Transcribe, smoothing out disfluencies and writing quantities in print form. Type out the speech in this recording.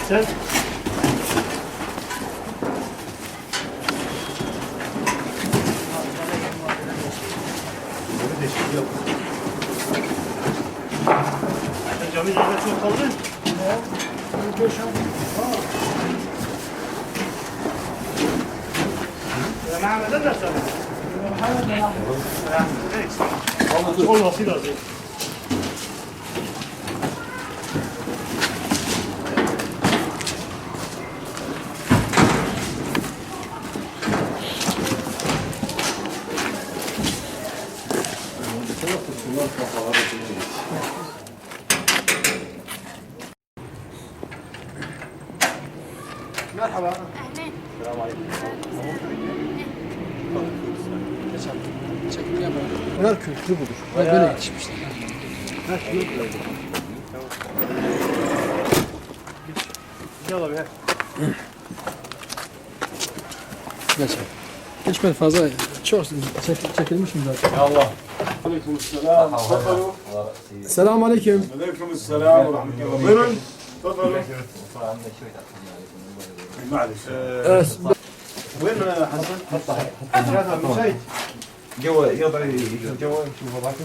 Sen cami yerine çok kaldı. Mehmet ne dersen? Çok olması lazım. Merhaba. أهلين. Selam aleyküm. Çekim yapalım. Bunlar kültürü budur. Böyle yetişmişler. Gel abi. Geç. Geç ben fazla çok çekilmişim zaten. Allah. عليكم السلام تفضلوا. Selamun aleyküm. عليكم السلام ورحمة الله. بيرن تفضلوا. معلش. وين حسن؟ هذا مشيت. جوا يقدر جوا شوف هذاك